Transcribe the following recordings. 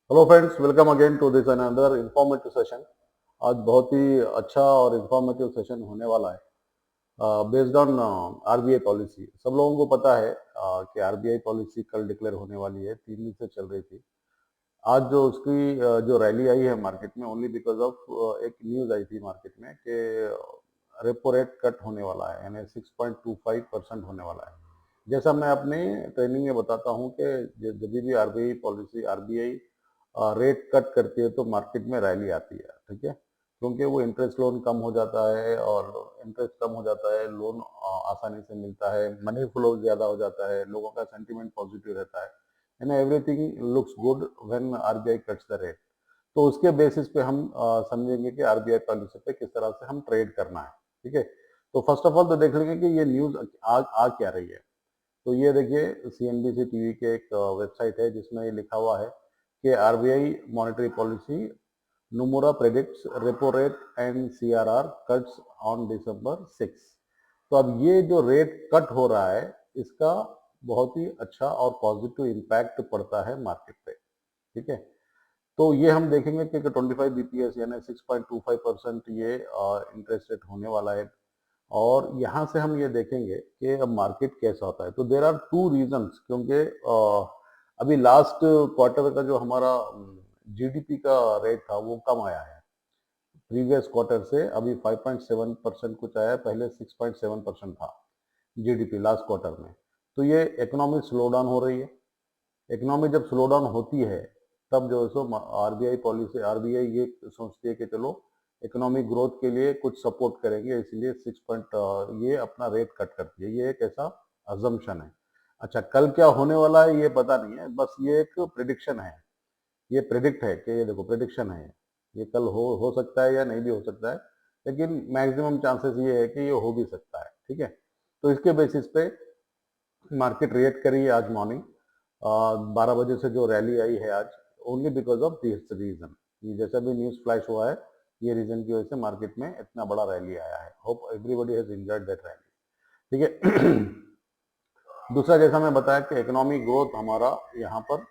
Hello friends, welcome again to this another informative session. आज बहुत ही अच्छा और इंफॉर्मेटिव सेशन होने वाला है बेस्ड ऑन आरबीआई पॉलिसी। सब लोगों को पता है कि आरबीआई पॉलिसी कल डिक्लेयर होने वाली है, 3 दिन से चल रही थी। आज जो उसकी जो रैली आई है मार्केट में, ओनली बिकॉज ऑफ एक न्यूज आई थी मार्केट में कि रेपो रेट कट होने वाला है, यानी 6.25% होने वाला है। जैसा मैं अपने ट्रेनिंग में बताता हूँ कि जब भी RBI policy RBI rate cut करती है तो मार्केट में रैली आती है, ठीक है। क्योंकि वो इंटरेस्ट लोन कम हो जाता है, और इंटरेस्ट कम हो जाता है, लोन आसानी से मिलता है, मनी फ्लो ज्यादा हो जाता है, लोगों का सेंटीमेंट पॉजिटिव रहता है, and everything looks good when RBI cuts the rate. तो उसके बेसिस पे हम समझेंगे कि आरबीआई पॉलिसी पे किस तरह से हम ट्रेड करना है, ठीक है। तो फर्स्ट ऑफ ऑल तो देख लेंगे कि ये न्यूज आ क्या रही है। तो ये देखिए, सीएनबीसी टीवी के एक वेबसाइट है जिसमें ये लिखा हुआ है कि RBI monetary policy Nomura predicts repo rate and CRR cuts on December 6। तो अब ये जो रेट कट हो रहा है, इसका बहुत ही अच्छा और पॉजिटिव इम्पैक्ट पड़ता है मार्केट पे, ठीक है। तो ये हम देखेंगे कि 25 बीपीएस यानी 6.25% ये इंटरेस्ट रेट होने वाला है। और यहाँ से हम ये देखेंगे कि अब मार्केट कैसा होता है। तो देर आर टू रीजंस, क्योंकि अभी लास्ट क्वार्टर का जो हमारा जीडीपी का रेट था वो कम आया है। प्रीवियस क्वार्टर से अभी 5.7% कुछ आया है, पहले 6.7% था जीडीपी लास्ट क्वार्टर में। तो ये इकोनॉमिक स्लो डाउन हो रही है। इकोनॉमी जब स्लो डाउन होती है तब जो है सो आरबीआई पॉलिसी, आरबीआई ये सोचती है कि चलो इकोनॉमिक ग्रोथ के लिए कुछ सपोर्ट करेंगे, इसलिए 6 ये अपना रेट कट करती है। ये एक ऐसा अजम्पशन है। अच्छा, कल क्या होने वाला है ये पता नहीं है, बस ये एक प्रिडिक्शन है। ये प्रिडिक्ट है कि ये देखो प्रिडिक्शन है, ये कल हो सकता है या नहीं भी हो सकता है, लेकिन मैक्सिमम चांसेस ये है कि ये हो भी सकता है, ठीक है। तो इसके बेसिस पे मार्केट रिएक्ट करी है आज मॉर्निंग 12 बजे से जो रैली आई है आज, only because of this reason. ये जैसा भी न्यूज फ्लैश हुआ है, ये रीजन की वजह से मार्केट में इतना बड़ा रैली आया है। Hope everybody has enjoyed that rally, ठीक है। दूसरा, जैसा मैं बताया कि इकोनॉमिक ग्रोथ हमारा यहाँ पर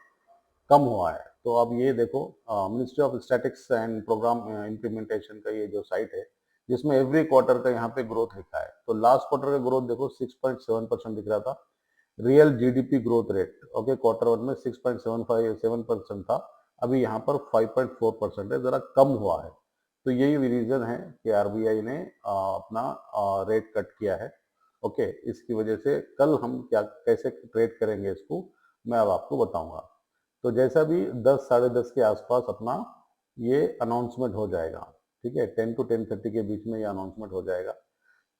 कम हुआ है। तो अब ये देखो, ministry of statistics and programme implementation का ये जो साइट है, जिसमें एवरी क्वार्टर का यहाँ पे ग्रोथ लिखा है। तो लास्ट क्वार्टर का ग्रोथ देखो 6.7% दिख रहा था। Real GDP growth rate okay quarter one में 6.757% था, अभी यहाँ पर 5.4% है, जरा कम हुआ है। तो यही रीजन है कि आरबीआई ने अपना रेट कट किया है। ओके, इसकी वजह से कल हम क्या कैसे ट्रेड करेंगे इसको मैं अब आपको बताऊंगा। तो जैसा भी 10 साढ़े 10 के आसपास अपना ये अनाउंसमेंट हो जाएगा, ठीक है, 10 to 10:30 के बीच में ये अनाउंसमेंट हो जाएगा।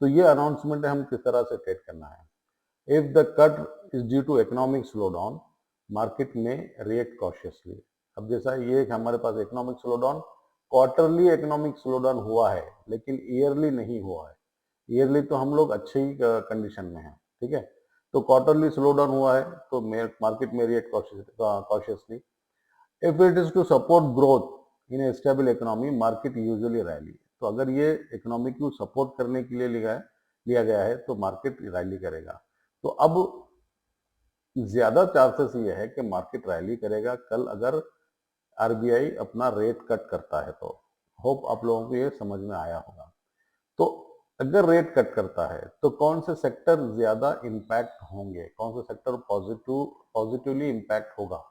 तो ये अनाउंसमेंट है हम किस तरह से ट्रेड करना है। If the cut is due to economic slowdown, market may react cautiously। अब जैसा ये हमारे पास economic slowdown, quarterly economic slowdown हुआ है, लेकिन ईयरली नहीं हुआ है। ईयरली तो हम लोग अच्छे ही कंडीशन में हैं, ठीक है। तो क्वार्टरली स्लोडाउन हुआ है, तो मार्केट में react cautiously. If it is to support growth in a stable economy, market usually rally. तो अगर ये इकोनॉमी को सपोर्ट करने के लिए लिया गया है तो मार्केट रैली करेगा। तो अब ज्यादा चांसेस ये है कि मार्केट रैली करेगा कल, अगर आरबीआई अपना रेट कट करता है तो। होप आप लोगों को ये समझ में आया होगा। तो अगर रेट कट करता है तो कौन से सेक्टर ज्यादा इम्पैक्ट होंगे, कौन से सेक्टर पॉजिटिवली इम्पैक्ट होगा।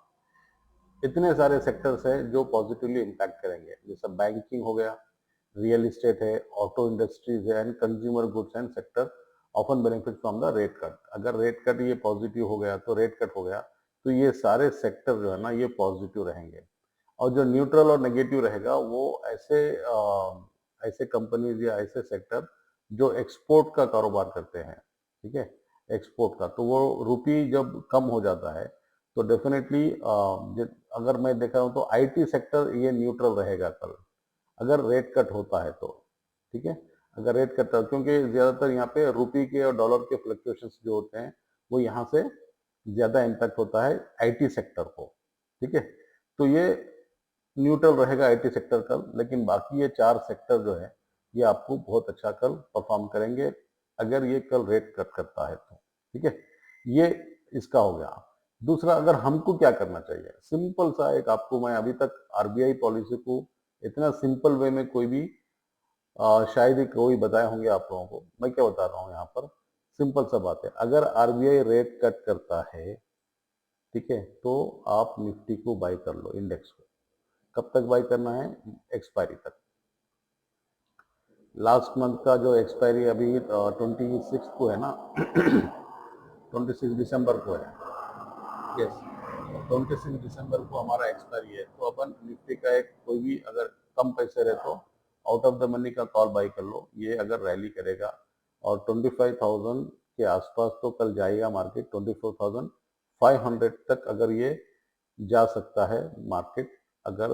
इतने सारे सेक्टर्स हैं जो पॉजिटिवली इम्पैक्ट करेंगे, जैसे बैंकिंग हो गया, रियल एस्टेट है, ऑटो इंडस्ट्रीज है, and consumer goods and sector often benefit from the rate cut. अगर रेट कट ये पॉजिटिव हो गया, तो रेट कट हो गया तो ये सारे सेक्टर जो है ना ये पॉजिटिव रहेंगे। और जो न्यूट्रल और नेगेटिव रहेगा वो ऐसे कंपनीज या ऐसे सेक्टर जो एक्सपोर्ट का कारोबार करते हैं, ठीक है, एक्सपोर्ट का। तो वो रुपी जब कम हो जाता है तो डेफिनेटली अगर मैं देख रहा हूँ तो आईटी सेक्टर ये न्यूट्रल रहेगा कल, अगर रेट कट होता है तो, ठीक है। अगर रेट कट, क्योंकि ज्यादातर यहाँ पे रुपी के और डॉलर के फ्लक्चुएशंस जो होते हैं वो यहाँ से ज्यादा इम्पैक्ट होता है आईटी सेक्टर को, ठीक है। तो ये न्यूट्रल रहेगा आईटी सेक्टर कल, लेकिन बाकी ये चार सेक्टर जो है ये आपको बहुत अच्छा कल परफॉर्म करेंगे अगर ये कल रेट कट करता है तो, ठीक है। ये इसका हो गया। दूसरा, अगर हमको क्या करना चाहिए, सिंपल सा एक आपको मैं अभी तक आरबीआई पॉलिसी को इतना सिंपल वे में कोई भी शायद ही कोई बताए होंगे आप लोगों को। मैं क्या बता रहा हूँ यहाँ पर, सिंपल सा बात है, अगर आरबीआई रेट कट करता है, ठीक है, तो आप निफ्टी को बाय कर लो, इंडेक्स को। कब तक बाय करना है? एक्सपायरी तक। लास्ट मंथ का जो एक्सपायरी अभी 26 को है ना 26 दिसंबर को है, यस, 26 दिसंबर को हमारा एक्सपायरी है। तो अपन निफ्टी का एक कोई भी अगर कम पैसे रहे तो आउट ऑफ द मनी का कॉल बाई कर लो। ये अगर रैली करेगा और 25,000 के आसपास तो कल जाएगा मार्केट, 24,500 तक अगर ये जा सकता है मार्केट, अगर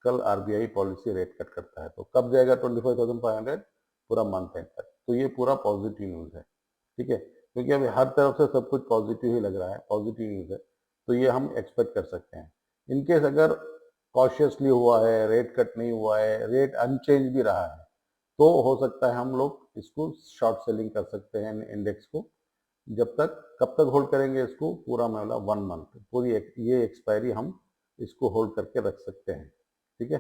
कल आरबीआई पॉलिसी रेट कट करता है। तो कब जाएगा 25,500? पूरा मंथ एंड तक। तो ये पूरा पॉजिटिव न्यूज़ है, ठीक है, क्योंकि अभी हर तरफ से सब कुछ पॉजिटिव ही लग रहा है, पॉजिटिव न्यूज़ है, तो ये हम एक्सपेक्ट कर सकते हैं। इनकेस अगर कॉशियसली हुआ है, रेट कट नहीं हुआ है, रेट अनचेंज भी रहा है, तो हो सकता है हम लोग इसको शॉर्ट सेलिंग कर सकते हैं इंडेक्स को। जब तक, कब तक होल्ड करेंगे इसको? पूरा मतलब 1 मंथ, पूरी ये एक्सपायरी हम इसको होल्ड करके रख सकते हैं, ठीक है।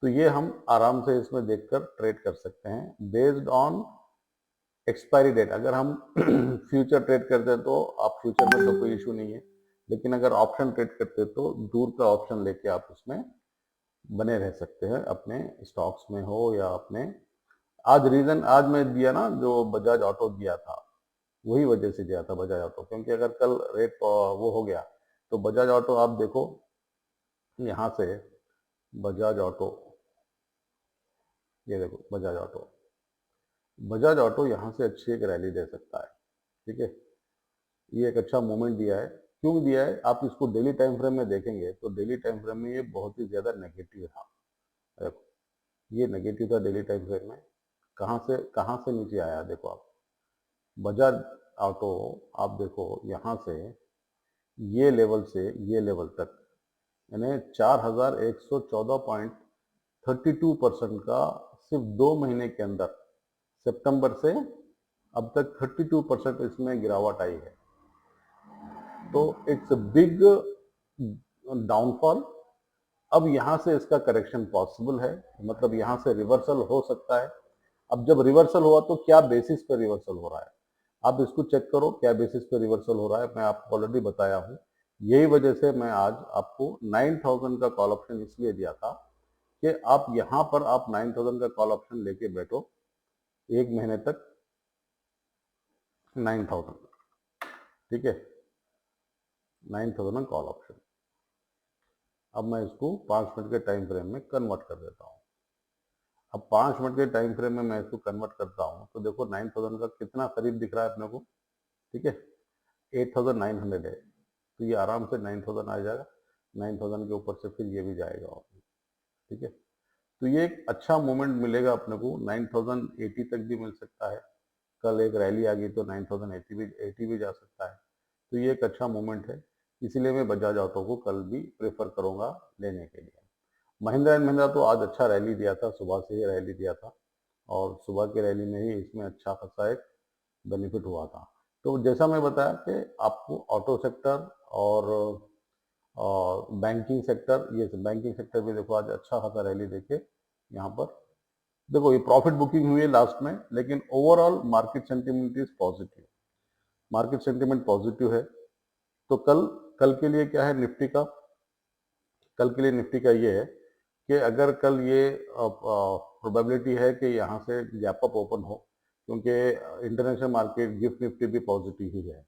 तो ये हम आराम से इसमें देखकर ट्रेड कर सकते हैं बेस्ड ऑन एक्सपायरी डेट। अगर हम फ्यूचर ट्रेड करते हैं तो आप फ्यूचर में तो कोई इशू नहीं है, लेकिन अगर ऑप्शन ट्रेड करते हैं तो दूर का ऑप्शन लेके आप उसमें बने रह सकते हैं, अपने स्टॉक्स में हो या अपने। आज रीजन आज मैं दिया ना, जो बजाज ऑटो दिया था, वही वजह से दिया था बजाज ऑटो, क्योंकि अगर कल रेट वो हो गया तो बजाज ऑटो आप देखो यहाँ से, बजाज ऑटो, ये देखो बजाज ऑटो, बजाज ऑटो यहाँ से अच्छी एक रैली दे सकता है, ठीक है। ये एक अच्छा मूवमेंट दिया है। क्यों दिया है? आप इसको डेली टाइम फ्रेम में देखेंगे तो डेली टाइम फ्रेम में ये बहुत ही ज्यादा नेगेटिव था। देखो ये नेगेटिव था डेली टाइम फ्रेम में। कहाँ से नीचे आया देखो आप, बजाज ऑटो, आप देखो यहाँ से ये लेवल से ये लेवल तक, यानी 4,114.32% का सिर्फ 2 महीने के अंदर, सितंबर से अब तक 32% इसमें गिरावट आई है। तो इट्स बिग डाउनफॉल। अब यहाँ से इसका करेक्शन पॉसिबल है, मतलब यहाँ से रिवर्सल हो सकता है। अब जब रिवर्सल हुआ तो क्या बेसिस पे रिवर्सल हो रहा है, आप इसको चेक करो क्या बेसिस पे रिवर्सल हो रहा है। मैं आपको ऑलरेडी बताया हूँ, यही वजह से मैं आज आपको 9,000 का कॉल ऑप्शन इसलिए दिया था कि आप यहाँ पर आप 9,000 का कॉल ऑप्शन लेके बैठो 1 महीने तक, 9,000, ठीक है, 9,000 कॉल ऑप्शन। अब मैं इसको 5 मिनट के टाइम फ्रेम में कन्वर्ट कर देता हूँ। अब 5 मिनट के टाइम फ्रेम में मैं इसको कन्वर्ट करता हूँ तो देखो 9,000 का कितना करीब दिख रहा है अपने को, ठीक है, 8,900 है, तो ये आराम से 9,000 आ जाएगा। 9,000 के ऊपर से फिर ये भी जाएगा और, ठीक है। तो ये एक अच्छा मोमेंट मिलेगा अपने को, 9,080 तक भी मिल सकता है। कल एक रैली आ गई तो 9,080 भी जा सकता है। तो ये एक अच्छा मोमेंट है, इसीलिए मैं बजाज ऑटो को कल भी प्रेफर करूंगा लेने के लिए। महिंद्रा एंड महिंद्रा तो आज अच्छा रैली दिया था, सुबह से ही रैली दिया था, और सुबह की रैली में ही इसमें अच्छा खासा एक बेनिफिट हुआ था। तो जैसा मैं बताया कि आपको ऑटो सेक्टर और बैंकिंग सेक्टर, ये बैंकिंग सेक्टर भी देखो आज अच्छा खासा रैली देके यहाँ पर देखो ये प्रॉफिट बुकिंग हुई है लास्ट में, लेकिन overall market sentiment is positive, market sentiment positive है। तो कल कल के लिए क्या है निफ्टी का, कल के लिए निफ्टी का ये है कि अगर कल ये प्रोबेबिलिटी है कि यहाँ से गैप अप ओपन हो, क्योंकि इंटरनेशनल मार्केट गिफ्ट निफ्टी भी पॉजिटिव ही है,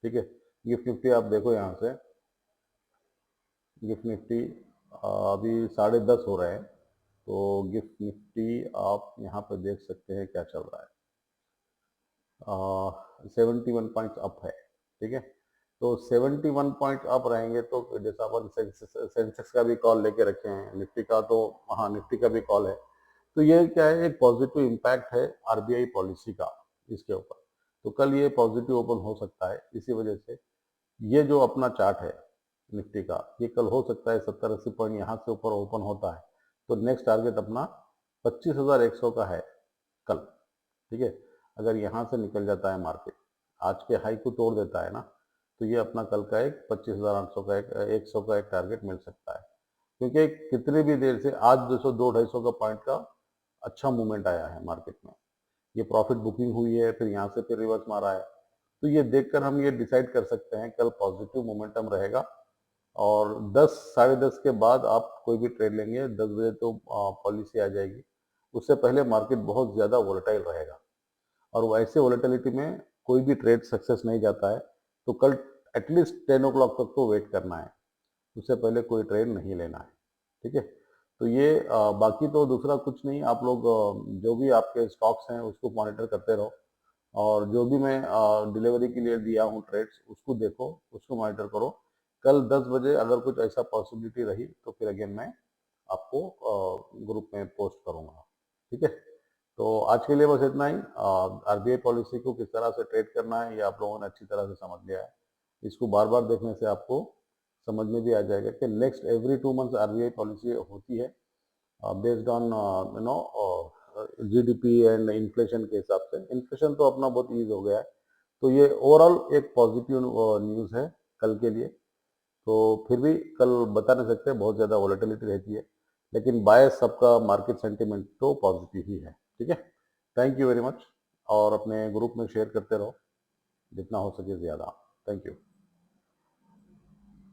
ठीक है। गिफ्ट निफ्टी आप देखो यहाँ से, गिफ्ट निफ्टी अभी 10:30 हो रहे हैं, तो गिफ्ट निफ्टी आप यहाँ पे देख सकते हैं क्या चल रहा है, 71 पॉइंट अप है, ठीक है। तो 71 पॉइंट अप रहेंगे तो जैसा अपन सेंसेक्स का भी कॉल लेके रखे हैं, निफ्टी का तो, हाँ निफ्टी का भी कॉल है, तो ये क्या है, एक पॉजिटिव इम्पैक्ट है आरबीआई पॉलिसी का इसके ऊपर। तो कल ये पॉजिटिव ओपन हो सकता है, इसी वजह से ये जो अपना चार्ट है निफ्टी का, ये कल हो सकता है 70-80 पॉइंट यहाँ से ऊपर ओपन होता है, तो नेक्स्ट टारगेट अपना 25,100 का है कल, ठीक है। अगर यहाँ से निकल जाता है मार्केट, आज के हाई को तोड़ देता है ना, तो ये अपना कल का एक 25,800 का एक 100 का एक टारगेट मिल सकता है, क्योंकि कितनी भी देर से आज 200-250 का पॉइंट का अच्छा मूवमेंट आया है मार्केट में। ये प्रॉफिट बुकिंग हुई है, फिर यहाँ से फिर रिवर्स मारा है, तो ये देखकर हम ये डिसाइड कर सकते हैं कल पॉजिटिव मोमेंटम रहेगा। और 10 साढ़े 10 के बाद आप कोई भी ट्रेड लेंगे, 10 बजे तो पॉलिसी आ जाएगी, उससे पहले मार्केट बहुत ज़्यादा वोलेटाइल रहेगा और वैसे वोलेटिलिटी में कोई भी ट्रेड सक्सेस नहीं जाता है। तो कल एटलीस्ट 10 ओ क्लॉक तक तो वेट करना है, उससे पहले कोई ट्रेड नहीं लेना है, ठीक है। तो ये बाकी तो दूसरा कुछ नहीं, आप लोग जो भी आपके स्टॉक्स हैं उसको मॉनिटर करते रहो, और जो भी मैं डिलीवरी के लिए दिया हूँ ट्रेड्स उसको देखो, उसको मॉनिटर करो। कल 10 बजे अगर कुछ ऐसा पॉसिबिलिटी रही तो फिर अगेन मैं आपको ग्रुप में पोस्ट करूँगा, ठीक है। तो आज के लिए बस इतना ही। आरबीआई पॉलिसी को किस तरह से ट्रेड करना है ये आप लोगों ने अच्छी तरह से समझ लिया है। इसको बार बार देखने से आपको समझ में भी आ जाएगा कि next every 2 months RBI policy होती है based on GDP and inflation के हिसाब से। इन्फ्लेशन तो अपना बहुत ईज हो गया है, तो ये ओवरऑल एक पॉजिटिव न्यूज़ है कल के लिए। तो फिर भी कल बता नहीं सकते, बहुत ज़्यादा वॉलेटिलिटी रहती है, लेकिन बायस सबका मार्केट सेंटिमेंट तो पॉजिटिव ही है, ठीक है। थैंक यू वेरी मच, और अपने ग्रुप में शेयर करते रहो जितना हो सके ज़्यादा। Thank you.